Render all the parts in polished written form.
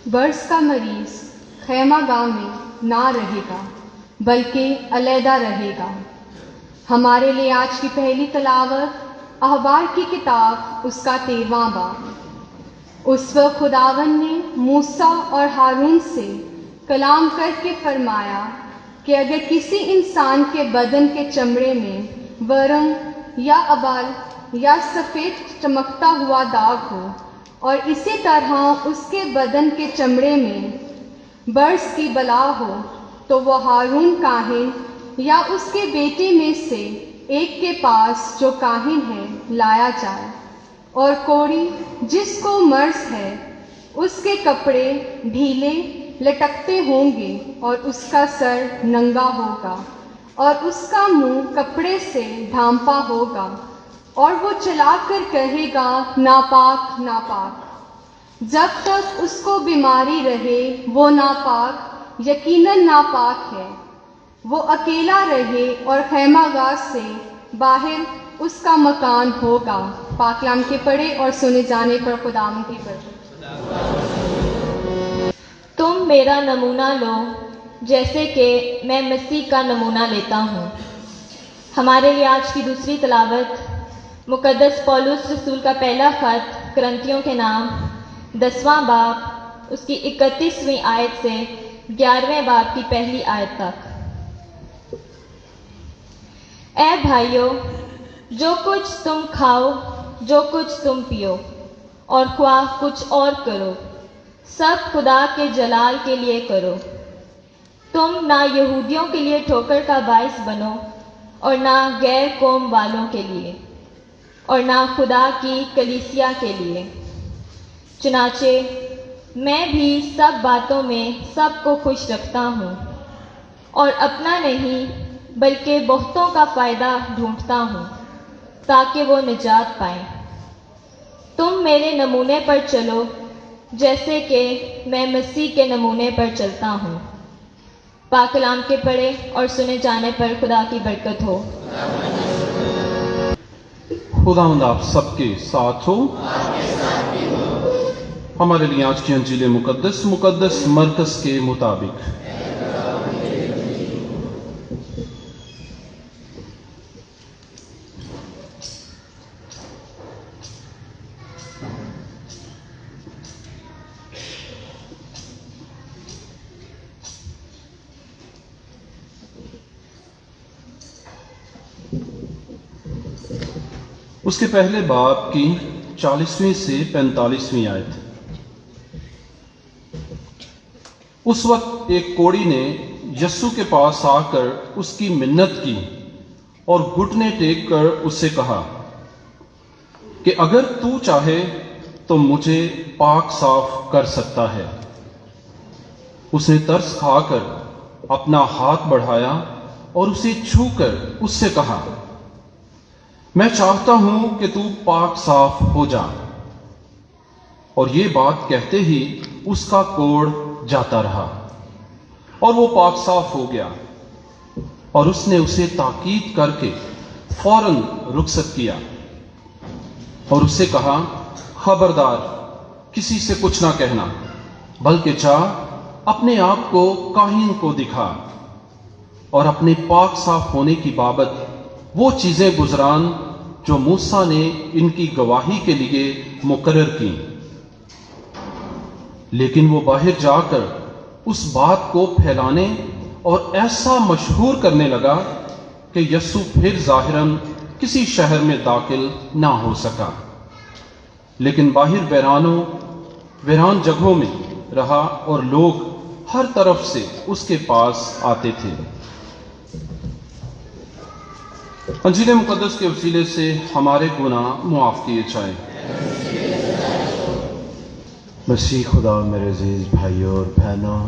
برس کا مریض خیمہ گاہ میں نہ رہے گا بلکہ علیحدہ رہے گا۔ ہمارے لیے آج کی پہلی تلاوت احبار کی کتاب اس کا 13واں باب۔ اس وقت خداوند نے موسیٰ اور ہارون سے کلام کر کے فرمایا کہ اگر کسی انسان کے بدن کے چمڑے میں ورم یا ابال یا سفید چمکتا ہوا داغ ہو اور اسی طرح اس کے بدن کے چمڑے میں برس کی بلا ہو تو وہ ہارون کاہن یا اس کے بیٹے میں سے ایک کے پاس جو کاہن ہے لایا جائے، اور کوڑی جس کو مرض ہے اس کے کپڑے ڈھیلے لٹکتے ہوں گے اور اس کا سر ننگا ہوگا اور اس کا منہ کپڑے سے ڈھانپا ہوگا، اور وہ چلا کر کہے گا ناپاک ناپاک۔ جب تک اس کو بیماری رہے وہ ناپاک یقیناً ناپاک ہے۔ وہ اکیلا رہے اور خیمہ گاہ سے باہر اس کا مکان ہوگا۔ پاک کلام کے پڑھے اور سنے جانے پر خداوند کی برکت۔ تم میرا نمونہ لو جیسے کہ میں مسیح کا نمونہ لیتا ہوں۔ ہمارے لیے آج کی دوسری تلاوت مقدس پولس رسول کا پہلا خط کرنتھیوں کے نام 10واں باب اس کی 31ویں آیت سے 11ویں باب کی پہلی آیت تک۔ اے بھائیو، جو کچھ تم کھاؤ، جو کچھ تم پیو، اور خواہ کچھ اور کرو، سب خدا کے جلال کے لیے کرو۔ تم نہ یہودیوں کے لیے ٹھوکر کا باعث بنو اور نہ غیر قوم والوں کے لیے اور نہ خدا کی کلیسیا کے لیے۔ چنانچہ میں بھی سب باتوں میں سب کو خوش رکھتا ہوں اور اپنا نہیں بلکہ بہتوں کا فائدہ ڈھونڈتا ہوں تاکہ وہ نجات پائیں۔ تم میرے نمونے پر چلو جیسے کہ میں مسیح کے نمونے پر چلتا ہوں۔ پاک کلام کے پڑھے اور سنے جانے پر خدا کی برکت ہو۔ خداوند آپ سب کے ساتھ ہو۔ ہمارے لیے آج کی انجیل مقدس مرکز کے مطابق۔ اس کے پہلے باب کی 40ویں سے 45ویں آیت۔ اس وقت ایک کوڑی نے یسوع کے پاس آ کر اس کی منت کی اور گھٹنے ٹیک کر اس سے کہا کہ اگر تو چاہے تو مجھے پاک صاف کر سکتا ہے۔ اس نے ترس کھا کر اپنا ہاتھ بڑھایا اور اسے چھو کر اس سے کہا، میں چاہتا ہوں کہ تو پاک صاف ہو جا۔ اور یہ بات کہتے ہی اس کا کوڑ جاتا رہا اور وہ پاک صاف ہو گیا، اور اس نے اسے تاکید کر کے فوراً رخصت کیا اور اس سے کہا، خبردار کسی سے کچھ نہ کہنا، بلکہ جا اپنے آپ کو کاہن کو دکھا اور اپنے پاک صاف ہونے کی بابت وہ چیزیں گزران جو موسیٰ نے ان کی گواہی کے لیے مقرر کی۔ لیکن وہ باہر جا کر اس بات کو پھیلانے اور ایسا مشہور کرنے لگا کہ یسوع پھر ظاہراً کسی شہر میں داخل نہ ہو سکا، لیکن باہر ویران جگہوں میں رہا اور لوگ ہر طرف سے اس کے پاس آتے تھے۔ انجیل مقدس کے وسیلے سے ہمارے گناہ معاف کیے جائیں۔ مسیح خدا میرے عزیز بھائیوں اور بہنوں،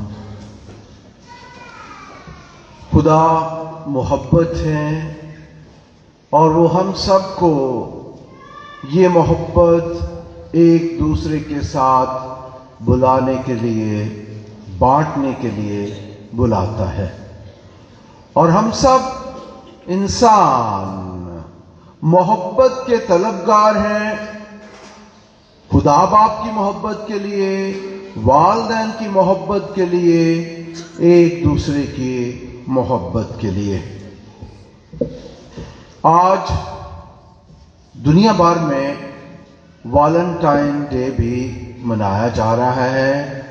خدا محبت ہے اور وہ ہم سب کو یہ محبت ایک دوسرے کے ساتھ بلانے کے لیے، بانٹنے کے لیے بلاتا ہے، اور ہم سب انسان محبت کے طلبگار ہیں، خدا باپ کی محبت کے لیے، والدین کی محبت کے لیے، ایک دوسرے کی محبت کے لیے۔ آج دنیا بھر میں ویلنٹائن ڈے بھی منایا جا رہا ہے،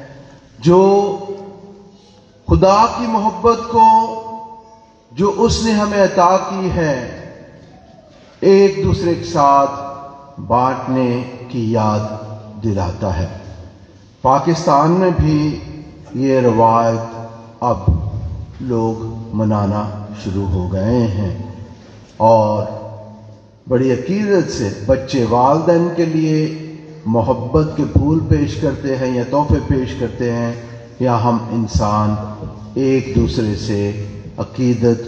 جو خدا کی محبت کو جو اس نے ہمیں عطا کی ہے ایک دوسرے کے ساتھ بانٹنے کی یاد دلاتا ہے۔ پاکستان میں بھی یہ روایت اب لوگ منانا شروع ہو گئے ہیں، اور بڑی عقیدت سے بچے والدین کے لیے محبت کے پھول پیش کرتے ہیں یا تحفے پیش کرتے ہیں، یا ہم انسان ایک دوسرے سے عقیدت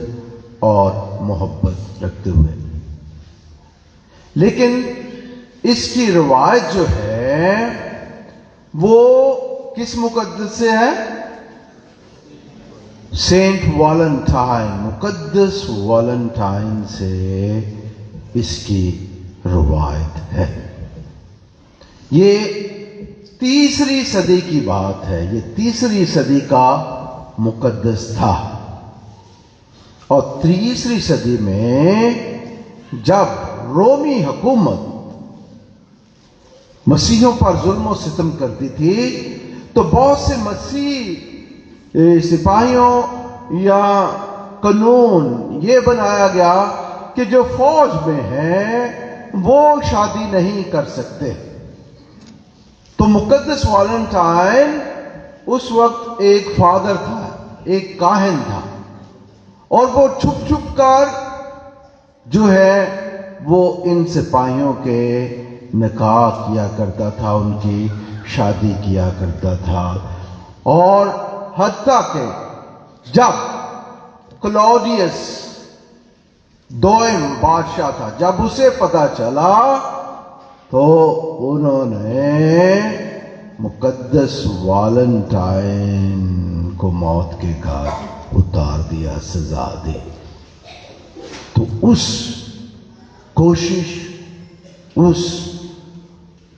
اور محبت رکھتے ہوئے۔ لیکن اس کی روایت جو ہے وہ کس مقدس سے ہے؟ سینٹ ویلنٹائن، مقدس ویلنٹائن سے اس کی روایت ہے۔ یہ 3 صدی کی بات ہے، یہ 3 صدی کا مقدس تھا، اور 3 صدی میں جب رومی حکومت مسیحیوں پر ظلم و ستم کرتی تھی تو بہت سے مسیح سپاہیوں یا قانون یہ بنایا گیا کہ جو فوج میں ہیں وہ شادی نہیں کر سکتے۔ تو مقدس ویلنٹائن اس وقت ایک فادر تھا، ایک کاہن تھا، اور وہ چھپ چھپ کر جو ہے وہ ان سپاہیوں کے نکاح کیا کرتا تھا، ان کی شادی کیا کرتا تھا، اور حتیٰ کہ جب کلوڈیس دوئم بادشاہ تھا، جب اسے پتا چلا تو انہوں نے مقدس ویلنٹائن کو موت کے گھاٹ اتار دیا، سزا دی۔ تو اس کوشش، اس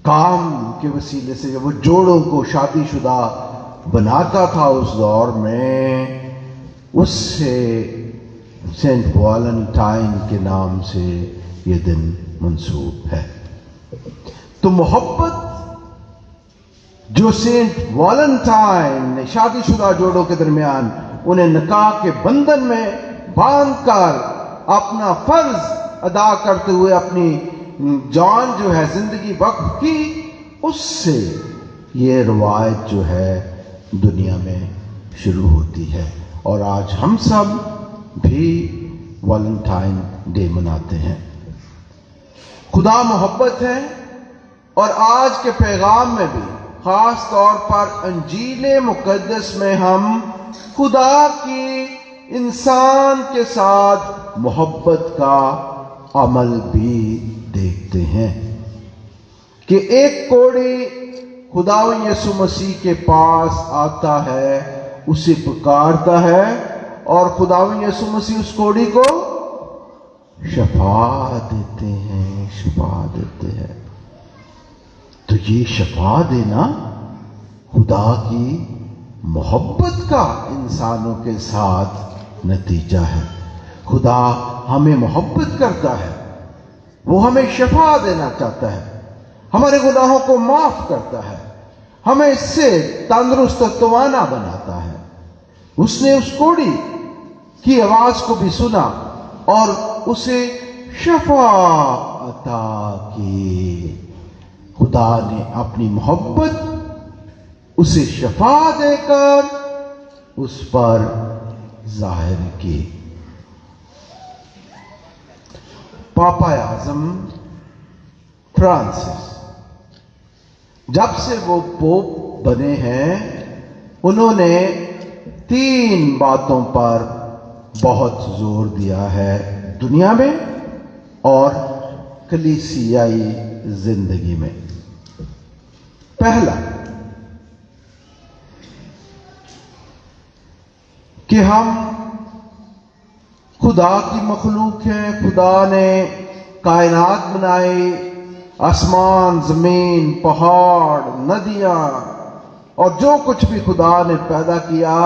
کام کے وسیلے سے وہ جوڑوں کو شادی شدہ بناتا تھا اس دور میں، اس سے سینٹ ویلنٹائن کے نام سے یہ دن منسوب ہے۔ تو محبت جو سینٹ ویلنٹائن نے شادی شدہ جوڑوں کے درمیان انہیں نکاح کے بندھن میں باندھ کر اپنا فرض ادا کرتے ہوئے اپنی جان جو ہے زندگی وقف کی، اس سے یہ روایت جو ہے دنیا میں شروع ہوتی ہے، اور آج ہم سب بھی ویلنٹائن ڈے مناتے ہیں۔ خدا محبت ہے، اور آج کے پیغام میں بھی خاص طور پر انجیل مقدس میں ہم خدا کی انسان کے ساتھ محبت کا عمل بھی دیکھتے ہیں کہ ایک کوڑی خداوند یسوع مسیح کے پاس آتا ہے، اسے پکارتا ہے، اور خداوند یسوع مسیح اس کوڑی کو شفا دیتے ہیں، شفا دیتے ہیں۔ تو یہ شفا دینا خدا کی محبت کا انسانوں کے ساتھ نتیجہ ہے۔ خدا ہمیں محبت کرتا ہے، وہ ہمیں شفا دینا چاہتا ہے، ہمارے گناہوں کو معاف کرتا ہے، ہمیں اس سے تندرست و توانا بناتا ہے۔ اس نے اس کوڑی کی آواز کو بھی سنا اور اسے شفا عطا کی۔ خدا نے اپنی محبت اسے شفا دے کر اس پر ظاہر کی۔ پاپا اعظم فرانسس جب سے وہ پوپ بنے ہیں، انہوں نے 3 باتوں پر بہت زور دیا ہے دنیا میں اور کلیسیائی زندگی میں۔ پہلا کہ ہم خدا کی مخلوق ہیں، خدا نے کائنات بنائی، آسمان، زمین، پہاڑ، ندیاں، اور جو کچھ بھی خدا نے پیدا کیا،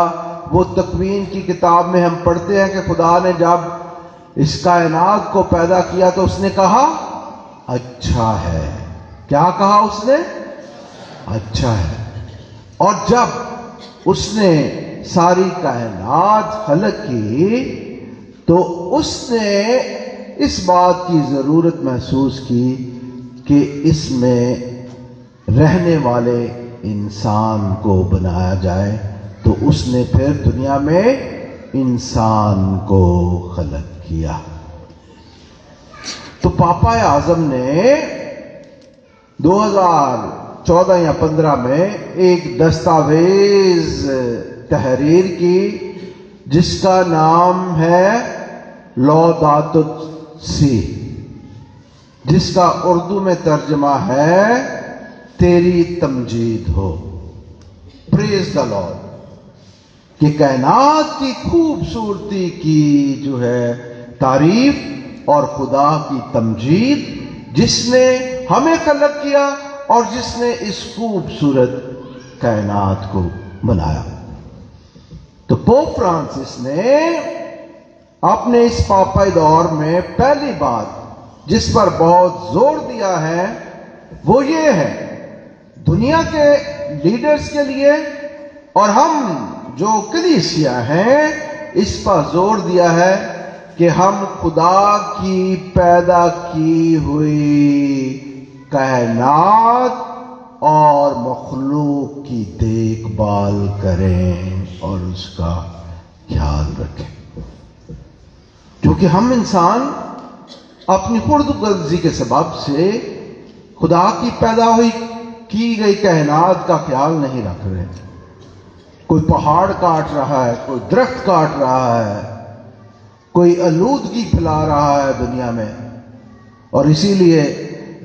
وہ تکوین کی کتاب میں ہم پڑھتے ہیں کہ خدا نے جب اس کائنات کو پیدا کیا تو اس نے کہا اچھا ہے۔ کیا کہا اس نے؟ اچھا ہے۔ اور جب اس نے ساری کائنات خلق کی تو اس نے اس بات کی ضرورت محسوس کی کہ اس میں رہنے والے انسان کو بنایا جائے، تو اس نے پھر دنیا میں انسان کو خلق کیا۔ تو پاپا اعظم نے 2014 یا 15 میں ایک دستاویز تحریر کی جس کا نام ہے لوداتو سی، جس کا اردو میں ترجمہ ہے تیری تمجید ہو، پریز دا لارڈ، کہ کائنات کی خوبصورتی کی جو ہے تعریف اور خدا کی تمجید، جس نے ہمیں خلق کیا اور جس نے اس خوبصورت کائنات کو بنایا۔ تو پوپ فرانسس نے اپنے اس پاپائی دور میں پہلی بات جس پر بہت زور دیا ہے وہ یہ ہے، دنیا کے لیڈرز کے لیے اور ہم جو کلیسیا ہیں اس پر زور دیا ہے کہ ہم خدا کی پیدا کی ہوئی کائنات اور مخلوق کی دیکھ بھال کریں اور اس کا خیال رکھیں، کیونکہ ہم انسان اپنی خرد غرضی کے سبب سے خدا کی پیدا ہوئی کی گئی کائنات کا خیال نہیں رکھ رہے۔ کوئی پہاڑ کاٹ رہا ہے، کوئی درخت کاٹ رہا ہے، کوئی آلودگی پھیلا رہا ہے دنیا میں، اور اسی لیے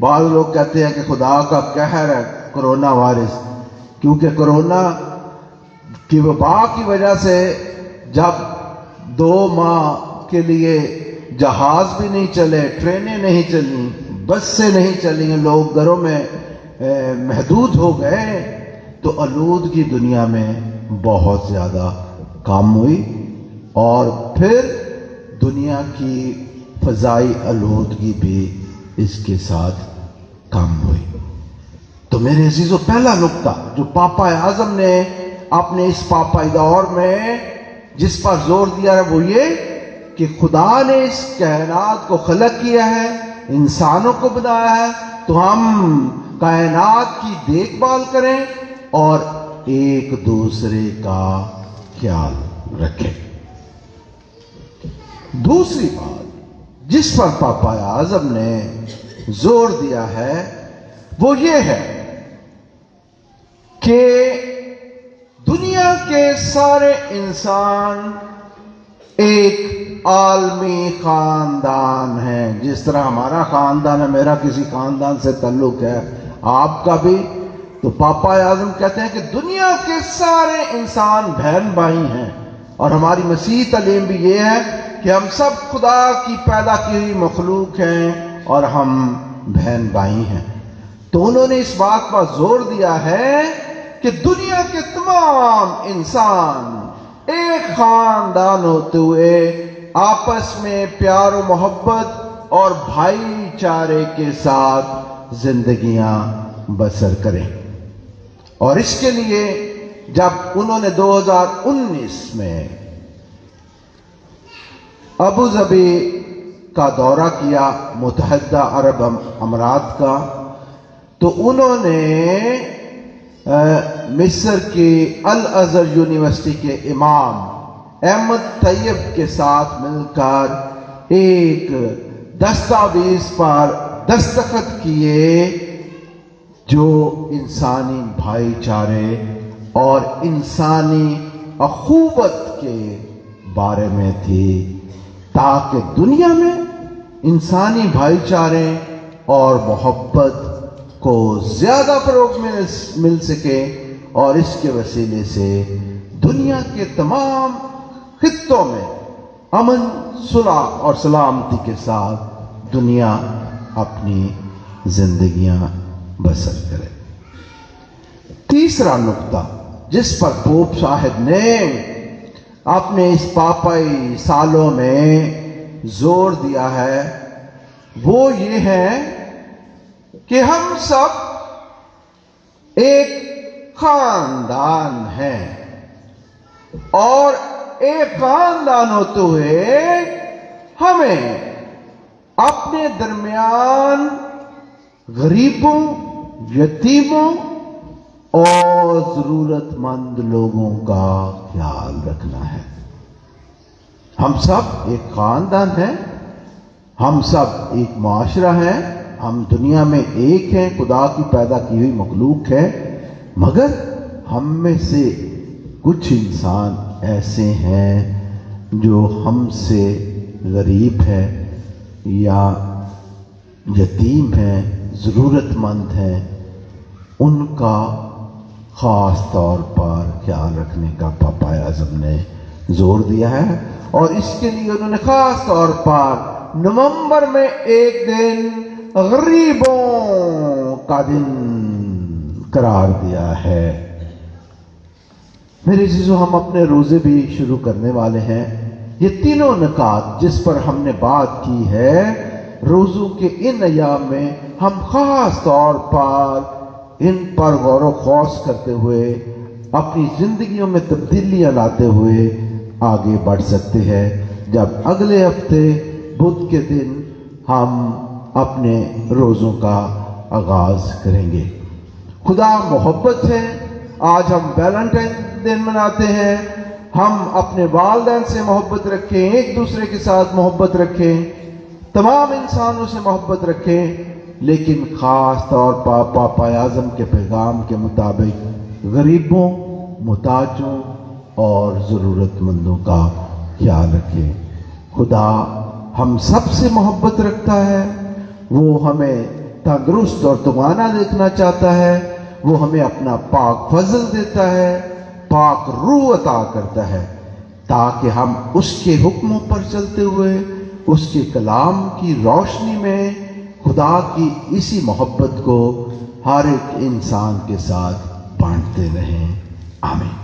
بعض لوگ کہتے ہیں کہ خدا کا قہر ہے کرونا وائرس، کیونکہ کرونا کی وبا کی وجہ سے جب 2 ماہ کے لیے جہاز بھی نہیں چلے، ٹرینیں نہیں چلیں، بس سے نہیں چلیں، لوگ گھروں میں محدود ہو گئے، تو آلودگی دنیا میں بہت زیادہ کم ہوئی، اور پھر دنیا کی فضائی آلودگی بھی اس کے ساتھ کم ہوئی۔ تو میرے عزیزو، پہلا نقطہ جو پاپا اعظم نے اپنے اس پاپائی دور میں جس پر زور دیا ہے وہ یہ کہ خدا نے اس کائنات کو خلق کیا ہے، انسانوں کو بنایا ہے، تو ہم کائنات کی دیکھ بھال کریں اور ایک دوسرے کا خیال رکھیں۔ دوسری بات جس پر پاپا اعظم نے زور دیا ہے وہ یہ ہے کہ دنیا کے سارے انسان ایک عالمی خاندان ہے، جس طرح ہمارا خاندان ہے، میرا کسی خاندان سے تعلق ہے، آپ کا بھی۔ تو پاپا اعظم کہتے ہیں کہ دنیا کے سارے انسان بہن بھائی ہیں، اور ہماری مسیح تعلیم بھی یہ ہے کہ ہم سب خدا کی پیدا کی ہوئی مخلوق ہیں اور ہم بہن بھائی ہیں۔ تو انہوں نے اس بات پر زور دیا ہے کہ دنیا کے تمام انسان ایک خاندان ہوتے ہوئے آپس میں پیار و محبت اور بھائی چارے کے ساتھ زندگیاں بسر کریں۔ اور اس کے لیے جب انہوں نے 2019 میں ابو ظبی کا دورہ کیا، متحدہ عرب امارات کا، تو انہوں نے مصر کی الازہر یونیورسٹی کے امام احمد طیب کے ساتھ مل کر ایک دستاویز پر دستخط کیے جو انسانی بھائی چارے اور انسانی اخوت کے بارے میں تھی، تاکہ دنیا میں انسانی بھائی چارے اور محبت کو زیادہ فروغ مل سکے، اور اس کے وسیلے سے دنیا کے تمام خطوں میں امن، صلح اور سلامتی کے ساتھ دنیا اپنی زندگیاں بسر کرے۔ تیسرا نقطہ جس پر پوپ صاحب نے اپنے اس پاپائی سالوں میں زور دیا ہے وہ یہ ہے کہ ہم سب ایک خاندان ہیں، اور ایک خاندان ہوتے ہوئے ہمیں اپنے درمیان غریبوں، یتیموں اور ضرورت مند لوگوں کا خیال رکھنا ہے۔ ہم سب ایک خاندان ہیں، ہم سب ایک معاشرہ ہیں، ہم دنیا میں ایک ہیں، خدا کی پیدا کی ہوئی مخلوق ہے، مگر ہم میں سے کچھ انسان ایسے ہیں جو ہم سے غریب ہیں یا یتیم ہیں، ضرورت مند ہیں، ان کا خاص طور پر خیال رکھنے کا پاپا اعظم نے زور دیا ہے، اور اس کے لیے انہوں نے خاص طور پر نومبر میں ایک دن غریبوں کا دن قرار دیا ہے۔ میرے عزیزو، ہم اپنے روزے بھی شروع کرنے والے ہیں۔ یہ تینوں نکات جس پر ہم نے بات کی ہے، روزوں کے ان ایام میں ہم خاص طور پر ان پر غور و خوض کرتے ہوئے اپنی زندگیوں میں تبدیلیاں لاتے ہوئے آگے بڑھ سکتے ہیں، جب اگلے ہفتے بدھ کے دن ہم اپنے روزوں کا آغاز کریں گے۔ خدا محبت ہے۔ آج ہم ویلنٹائن دن مناتے ہیں۔ ہم اپنے والدین سے محبت رکھیں، ایک دوسرے کے ساتھ محبت رکھیں، تمام انسانوں سے محبت رکھیں، لیکن خاص طور پر پاپا اعظم کے پیغام کے مطابق غریبوں، محتاجوں اور ضرورت مندوں کا خیال رکھیں۔ خدا ہم سب سے محبت رکھتا ہے، وہ ہمیں تندرست اور توانا دیکھنا چاہتا ہے، وہ ہمیں اپنا پاک فضل دیتا ہے، پاک روح عطا کرتا ہے، تاکہ ہم اس کے حکموں پر چلتے ہوئے اس کے کلام کی روشنی میں خدا کی اسی محبت کو ہر ایک انسان کے ساتھ بانٹتے رہیں۔ آمین۔